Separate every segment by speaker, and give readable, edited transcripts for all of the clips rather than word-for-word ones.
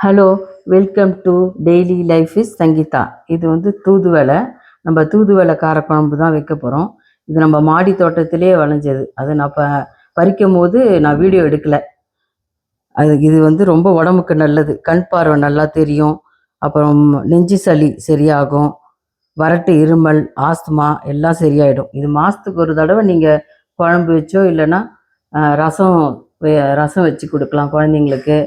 Speaker 1: Hello, welcome to daily life is Sangeetha. இது தூதுவளை. நம்ம தூதுவளை காரக்குழம்பு தான் வைக்க போகிறோம். இது நம்ம மாடி தோட்டத்திலே விளைஞ்சது. அதை நான் பறிக்கும் போது நான் வீடியோ எடுக்கலை. இது ரொம்ப உடம்புக்கு நல்லது. கண் பார்வை நல்லா தெரியும். அப்புறம் நெஞ்சு சளி சரியாகும். வறட்டு இருமல், ஆஸ்துமா எல்லாம் சரியாயிடும். இது மாதத்துக்கு ஒரு தடவை நீங்கள் குழம்பு வச்சோ இல்லைன்னா ரசம் ரசம் வச்சு கொடுக்கலாம் குழந்தைங்களுக்கு.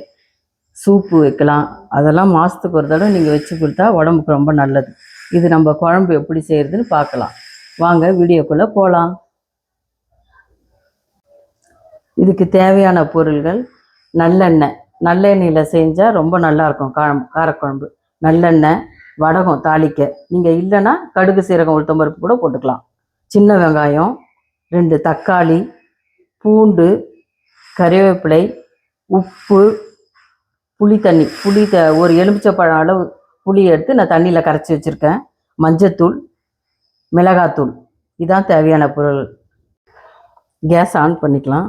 Speaker 1: சூப்பு வைக்கலாம். அதெல்லாம் மாதத்துக்கு ஒரு தடவை நீங்கள் வச்சு கொடுத்தா உடம்புக்கு ரொம்ப நல்லது. இது நம்ம குழம்பு எப்படி செய்கிறதுன்னு பார்க்கலாம். வாங்க வீடியோக்குள்ளே போகலாம். இதுக்கு தேவையான பொருள்கள்: நல்லெண்ணெய். நல்லெண்ணெயில் செஞ்சால் ரொம்ப நல்லாயிருக்கும் காரக்குழம்பு. நல்லெண்ணெய், வடகம் தாளிக்க. நீங்கள் இல்லைன்னா கடுகு, சீரகம், உளுத்தம்பருப்பு கூட போட்டுக்கலாம். சின்ன வெங்காயம், 2 தக்காளி, பூண்டு, கறிவேப்பிலை, உப்பு, புளி தண்ணி. ஒரு எலுமிச்சப்பழம் அளவு புளி எடுத்து நான் தண்ணியில் கரைச்சி வச்சுருக்கேன். மஞ்சத்தூள், மிளகாத்தூள். இதுதான் தேவையான பொருள். கேஸ் ஆன் பண்ணிக்கலாம்.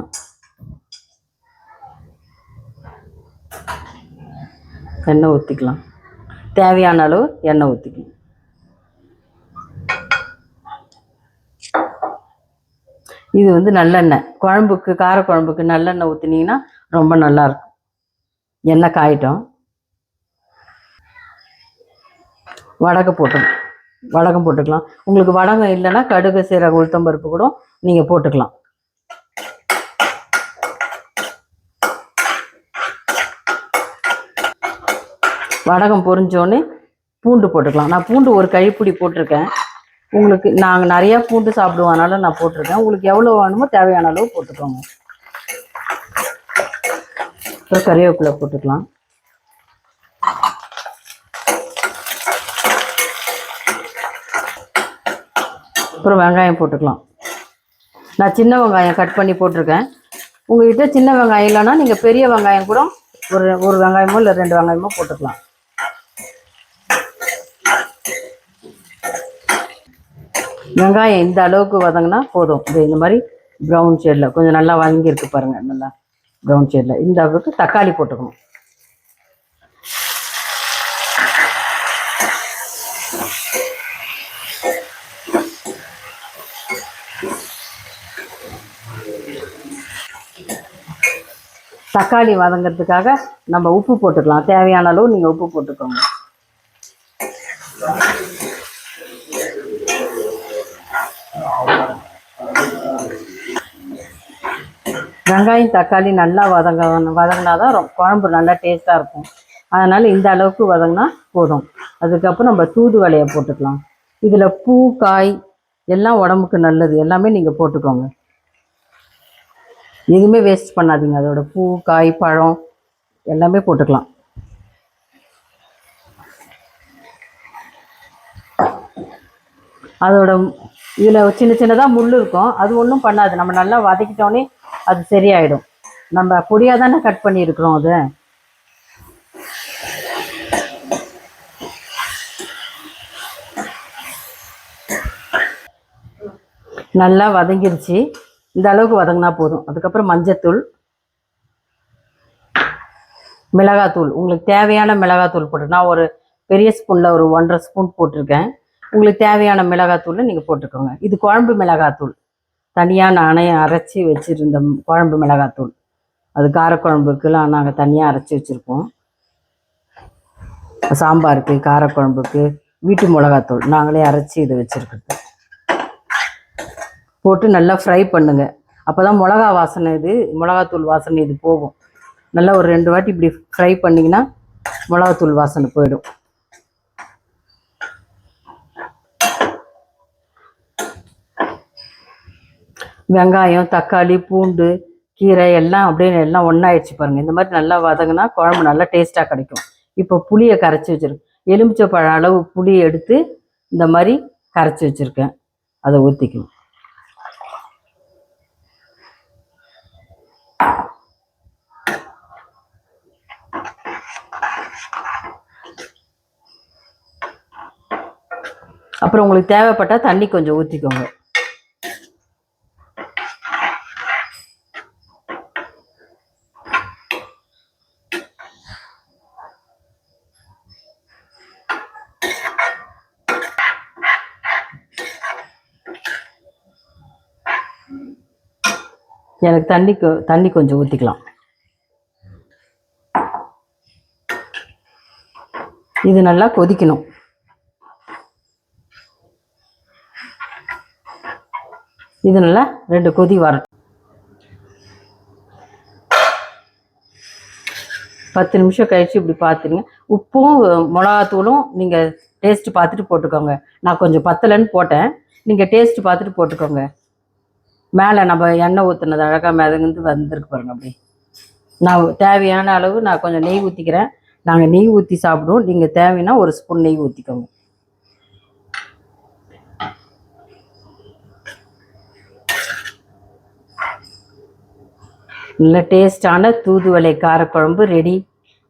Speaker 1: எண்ணெய் ஊற்றிக்கலாம். தேவையான அளவு எண்ணெய் ஊற்றிக்கலாம். இது நல்லெண்ணெய். குழம்புக்கு, காரக்குழம்புக்கு நல்லெண்ணெய் ஊற்றினீங்கன்னா ரொம்ப நல்லாயிருக்கும். எண்ணெய் காயிட்டும். வடகம் போட்டுக்கலாம். உங்களுக்கு வடகம் இல்லைன்னா கடுகு, சீரகம், உளுத்தம்பருப்பு கூட நீங்கள் போட்டுக்கலாம். வடகம் பொரிஞ்சோடனே பூண்டு போட்டுக்கலாம். நான் பூண்டு ஒரு கைப்பிடி போட்டிருக்கேன். உங்களுக்கு நாங்கள் நிறையா பூண்டு சாப்பிடுவோம், அதனால நான் போட்டிருக்கேன். உங்களுக்கு எவ்வளோ வேணுமோ தேவையான அளவு போட்டுக்கோங்க. அப்புறம் கறிவேப்பிலை போட்டுக்கலாம். அப்புறம் வெங்காயம் போட்டுக்கலாம். நான் சின்ன வெங்காயம் கட் பண்ணி போட்டிருக்கேன். உங்கள்கிட்ட சின்ன வெங்காயம் இல்லைன்னா நீங்கள் பெரிய வெங்காயம் கூட ஒரு வெங்காயமோ இல்லை 2 வெங்காயமோ போட்டுக்கலாம். வெங்காயம் இந்த அளவுக்கு வதங்கினா போதும். இந்த மாதிரி ப்ரௌன் ஷேடில் கொஞ்சம் நல்லா வதங்கியிருக்கு பாருங்கள். நல்லா ப்ரௌன் ஷேடில் இந்த அளவுக்கு தக்காளி போட்டுக்கணும். தக்காளி வதங்கிறதுக்காக நம்ம உப்பு போட்டுக்கலாம். தேவையான அளவு நீங்கள் உப்பு போட்டுக்கோங்க. வெங்காயம் தக்காளி நல்லா வதங்கினா தான் குழம்பு நல்லா டேஸ்ட்டாக இருக்கும். அதனால் இந்த அளவுக்கு வதங்கினா போதும். அதுக்கப்புறம் நம்ம தூதுவளையை போட்டுக்கலாம். இதில் பூ, காய் எல்லாம் உடம்புக்கு நல்லது. எல்லாமே நீங்கள் போட்டுக்கோங்க. எதுவுமே வேஸ்ட் பண்ணாதீங்க. அதோட பூ, காய், பழம் எல்லாமே போட்டுக்கலாம். அதோட இதில் சின்ன சின்னதாக முள் இருக்கும். அது ஒன்றும் பண்ணாது. நம்ம நல்லா வதக்கிட்டோன்னே அது சரியாயிடும். நம்ம பொடியாக தானே கட் பண்ணியிருக்கிறோம். அது நல்லா வதங்கிருச்சு. இந்த அளவுக்கு வதங்கினா போதும். அதுக்கப்புறம் மஞ்சத்தூள், மிளகாத்தூள். உங்களுக்கு தேவையான மிளகாத்தூள் போட்டு, நான் ஒரு பெரிய ஸ்பூனில் ஒரு 1.5 ஸ்பூன் போட்டிருக்கேன். உங்களுக்கு தேவையான மிளகாத்தூள் நீங்கள் போட்டுக்கோங்க. இது குழம்பு மிளகாத்தூள். தனியாக நானே அரைச்சி வச்சுருந்த குழம்பு மிளகாத்தூள். அது காரக்குழம்புக்குலாம் நாங்கள் தனியாக அரைச்சி வச்சுருப்போம். சாம்பாருக்கு, காரக்குழம்புக்கு வீட்டு மிளகாத்தூள் நாங்களே அரைச்சி இதை வச்சுருக்கிறது. போட்டு நல்லா ஃப்ரை பண்ணுங்கள். அப்போ தான் மிளகாத்தூள் வாசனை இது போகும். நல்லா ஒரு 2 வாட்டி இப்படி ஃப்ரை பண்ணிங்கன்னா மிளகாத்தூள் வாசனை போயிடும். வெங்காயம், தக்காளி, பூண்டு, கீரை எல்லாம் எல்லாம் ஒன்றாயிடுச்சு பாருங்கள். இந்த மாதிரி நல்லா வதங்கினா குழம்பு நல்லா டேஸ்ட்டாக கிடைக்கும். இப்போ புளியை கரைச்சி வச்சுருக்கேன். எலுமிச்சப்பழம் அளவு புளி எடுத்து இந்த மாதிரி கரைச்சி வச்சுருக்கேன். அதை ஊற்றிக்கணும். அப்புறம் உங்களுக்கு தேவைப்பட்டால் தண்ணி கொஞ்சம் ஊற்றிக்கோங்க. எனக்கு தண்ணி கொஞ்சம் ஊற்றிக்கலாம். இது நல்லா கொதிக்கணும். இது நல்லா 2 கொதி வரட்டும். 10 நிமிஷம் கழிச்சு இப்படி பார்த்துருங்க. உப்பும் மிளகாத்தூளும் நீங்கள் டேஸ்ட்டு பார்த்துட்டு போட்டுக்கோங்க. நான் கொஞ்சம் பத்தலைன்னு போட்டேன், நீங்கள் டேஸ்ட்டு பார்த்துட்டு போட்டுக்கோங்க. மேலே நம்ம எண்ணெய் ஊற்றுனது அழகாக மிதந்து வந்திருக்கு பாருங்க. அப்படி நான் தேவையான அளவு நான் கொஞ்சம் நெய் ஊற்றிக்கிறேன். நாங்கள் நெய் ஊற்றி சாப்பிடுவோம். நீங்கள் தேவைன்னா 1 ஸ்பூன் நெய் ஊற்றிக்கோங்க. நல்ல டேஸ்டான தூதுவளை காரக்குழம்பு ரெடி.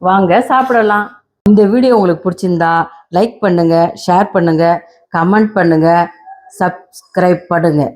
Speaker 1: வாங்க சாப்பிடலாம். இந்த வீடியோ உங்களுக்கு பிடிச்சிருந்தா லைக் பண்ணுங்கள், ஷேர் பண்ணுங்கள், கமெண்ட் பண்ணுங்கள், சப்ஸ்கிரைப் பண்ணுங்கள்.